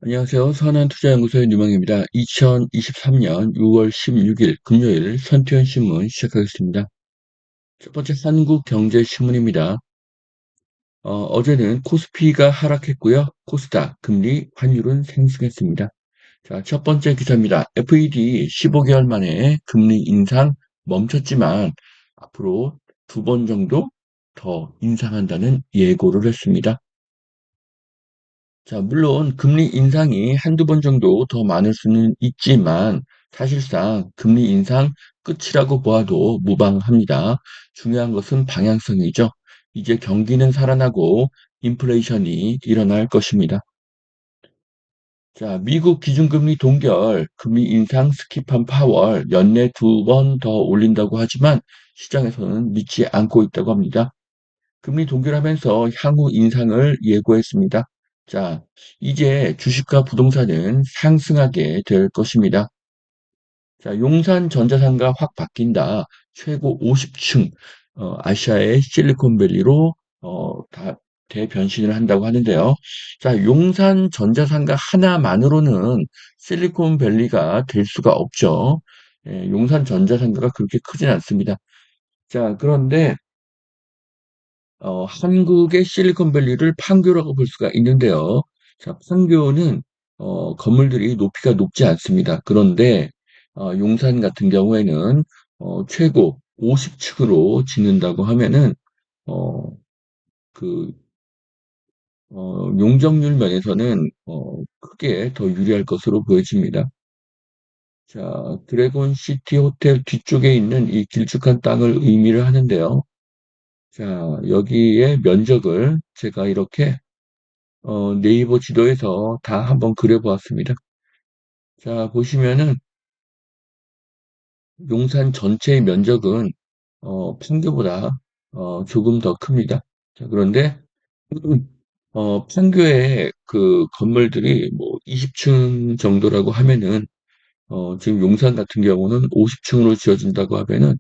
안녕하세요. 선한투자연구소의 유망입니다. 2023년 6월 16일 금요일 선투현 신문 시작하겠습니다. 첫 번째 한국경제신문입니다. 어제는 코스피가 하락했고요. 코스닥, 금리, 환율은 상승했습니다. 자, 첫 번째 기사입니다. FED 15개월 만에 금리 인상 멈췄지만 앞으로 2번 정도 더 인상한다는 예고를 했습니다. 자, 물론 금리 인상이 한두 번 정도 더 많을 수는 있지만 사실상 금리 인상 끝이라고 보아도 무방합니다. 중요한 것은 방향성이죠. 이제 경기는 살아나고 인플레이션이 일어날 것입니다. 자, 미국 기준금리 동결, 금리 인상 스킵한 파월 연내 2번 더 올린다고 하지만 시장에서는 믿지 않고 있다고 합니다. 금리 동결하면서 향후 인상을 예고했습니다. 자, 이제 주식과 부동산은 상승하게 될 것입니다. 자, 용산 전자상가 확 바뀐다. 최고 50층, 아시아의 실리콘밸리로 다 대변신을 한다고 하는데요. 자, 용산 전자상가 하나만으로는 실리콘밸리가 될 수가 없죠. 예, 용산 전자상가가 그렇게 크진 않습니다. 자, 그런데 한국의 실리콘밸리를 판교라고 볼 수가 있는데요. 자, 판교는 건물들이 높이가 높지 않습니다. 그런데 용산 같은 경우에는 최고 50층으로 짓는다고 하면은 어, 그 용적률 면에서는 크게 더 유리할 것으로 보여집니다. 자, 드래곤 시티 호텔 뒤쪽에 있는 이 길쭉한 땅을 의미를 하는데요. 자, 여기에 면적을 제가 이렇게 네이버 지도에서 다 한번 그려보았습니다. 자, 보시면은 용산 전체의 면적은 판교보다 조금 더 큽니다. 자, 그런데 판교의 그 건물들이 뭐 20층 정도라고 하면은 지금 용산 같은 경우는 50층으로 지어진다고 하면은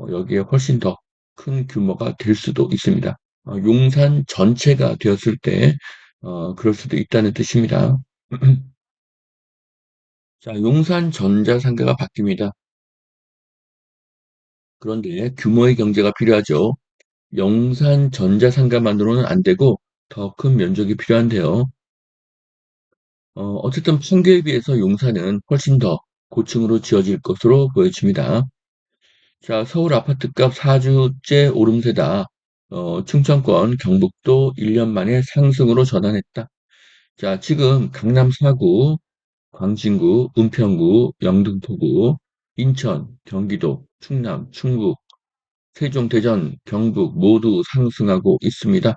여기에 훨씬 더 큰 규모가 될 수도 있습니다. 용산 전체가 되었을 때 그럴 수도 있다는 뜻입니다. 자, 용산 전자상가가 바뀝니다. 그런데 규모의 경제가 필요하죠. 용산 전자상가만으로는 안 되고 더 큰 면적이 필요한데요. 어쨌든 판교에 비해서 용산은 훨씬 더 고층으로 지어질 것으로 보여집니다. 자, 서울 아파트값 4주째 오름세다. 충청권, 경북도 1년 만에 상승으로 전환했다. 자, 지금 강남 4구, 광진구, 은평구, 영등포구, 인천, 경기도, 충남, 충북, 세종, 대전, 경북 모두 상승하고 있습니다.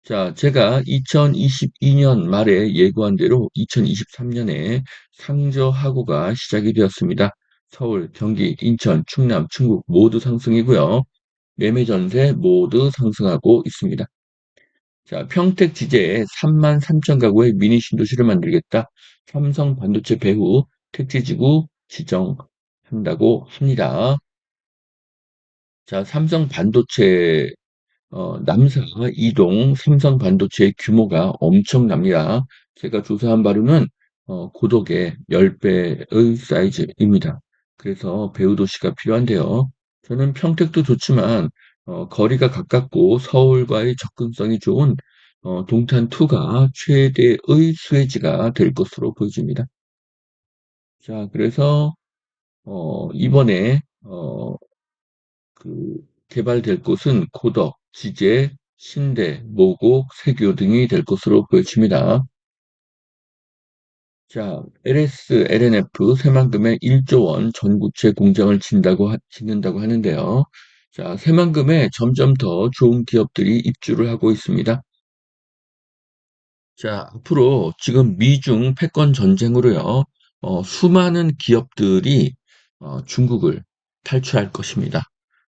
자, 제가 2022년 말에 예고한 대로 2023년에 상저하구가 시작이 되었습니다. 서울, 경기, 인천, 충남, 충북 모두 상승이고요. 매매 전세 모두 상승하고 있습니다. 자, 평택 지제에 3만 3천 가구의 미니 신도시를 만들겠다. 삼성 반도체 배후 택지지구 지정한다고 합니다. 자, 삼성 반도체 남사 이동 삼성 반도체의 규모가 엄청납니다. 제가 조사한 바로는 고덕의 10배의 사이즈입니다. 그래서 배후 도시가 필요한데요. 저는 평택도 좋지만 거리가 가깝고 서울과의 접근성이 좋은 동탄2가 최대의 수혜지가 될 것으로 보여집니다. 자, 그래서 이번에 그 개발될 곳은 고덕, 지제, 신대, 모곡, 세교 등이 될 것으로 보여집니다. 자, LS, LNF 새만금에 1조 원 전구체 공장을 짓는다고 하는데요. 자, 새만금에 점점 더 좋은 기업들이 입주를 하고 있습니다. 자, 앞으로 지금 미중 패권 전쟁으로요, 수많은 기업들이 중국을 탈출할 것입니다.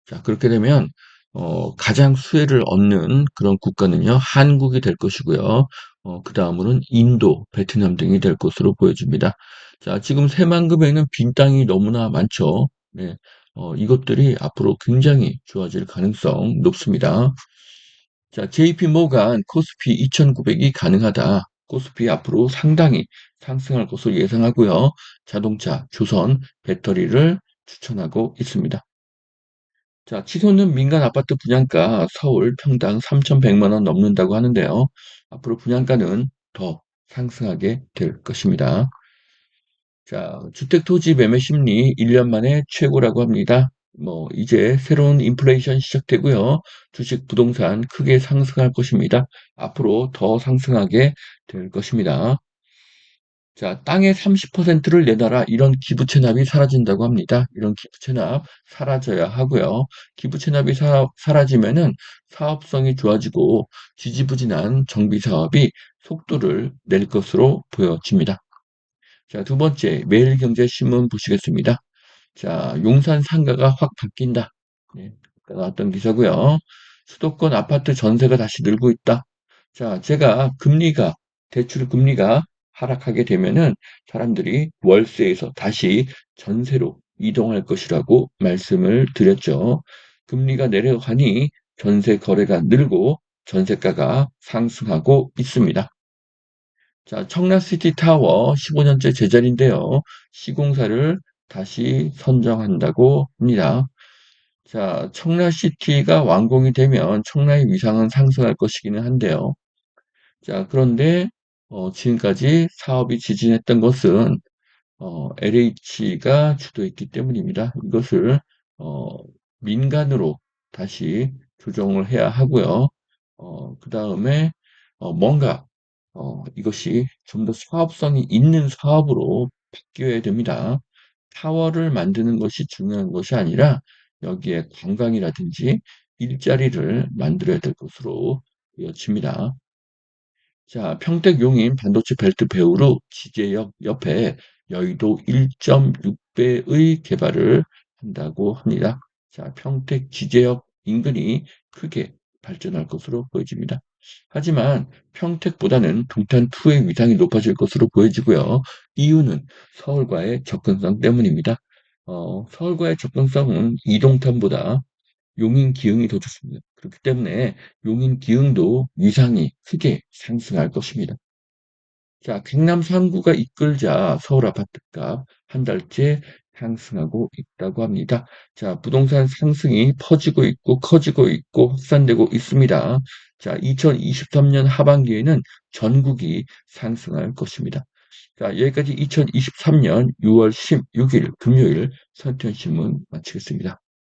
자, 그렇게 되면 가장 수혜를 얻는 그런 국가는요, 한국이 될 것이고요. 그 다음으로는 인도, 베트남 등이 될 것으로 보여집니다. 자, 지금 새만금에는 빈 땅이 너무나 많죠. 네, 이것들이 앞으로 굉장히 좋아질 가능성 높습니다. 자, JP 모간 코스피 2,900이 가능하다. 코스피 앞으로 상당히 상승할 것으로 예상하고요. 자동차, 조선, 배터리를 추천하고 있습니다. 자, 치솟는 민간 아파트 분양가 서울 평당 3,100만 원 넘는다고 하는데요. 앞으로 분양가는 더 상승하게 될 것입니다. 자, 주택 토지 매매 심리 1년 만에 최고라고 합니다. 이제 새로운 인플레이션 시작되고요. 주식 부동산 크게 상승할 것입니다. 앞으로 더 상승하게 될 것입니다. 자, 땅의 30%를 내놔라. 이런 기부 체납이 사라진다고 합니다. 이런 기부 체납 사라져야 하고요. 기부 체납이 사라지면은 사업성이 좋아지고 지지부진한 정비 사업이 속도를 낼 것으로 보여집니다. 자, 두 번째, 매일경제신문 보시겠습니다. 자, 용산 상가가 확 바뀐다. 네, 나왔던 기사고요. 수도권 아파트 전세가 다시 늘고 있다. 자, 제가 대출 금리가 하락하게 되면은 사람들이 월세에서 다시 전세로 이동할 것이라고 말씀을 드렸죠. 금리가 내려가니 전세 거래가 늘고 전세가가 상승하고 있습니다. 자, 청라시티 타워 15년째 제자리인데요. 시공사를 다시 선정한다고 합니다. 자, 청라시티가 완공이 되면 청라의 위상은 상승할 것이기는 한데요. 자, 그런데 지금까지 사업이 지진했던 것은 LH가 주도했기 때문입니다. 이것을 어, 민간으로 다시 조정을 해야 하고요. 그다음에 뭔가 이것이 좀 더 사업성이 있는 사업으로 바뀌어야 됩니다. 타워를 만드는 것이 중요한 것이 아니라 여기에 관광이라든지 일자리를 만들어야 될 것으로 보여집니다. 자, 평택 용인 반도체 벨트 배후로 지제역 옆에 여의도 1.6배의 개발을 한다고 합니다. 자, 평택 지제역 인근이 크게 발전할 것으로 보여집니다. 하지만 평택보다는 동탄2의 위상이 높아질 것으로 보여지고요. 이유는 서울과의 접근성 때문입니다. 서울과의 접근성은 이동탄보다 용인 기흥이 더 좋습니다. 그렇기 때문에 용인 기흥도 위상이 크게 상승할 것입니다. 자, 강남 3구가 이끌자 서울 아파트값 한 달째 상승하고 있다고 합니다. 자, 부동산 상승이 퍼지고 있고 커지고 있고 확산되고 있습니다. 자, 2023년 하반기에는 전국이 상승할 것입니다. 자, 여기까지 2023년 6월 16일 금요일 서울신문 마치겠습니다.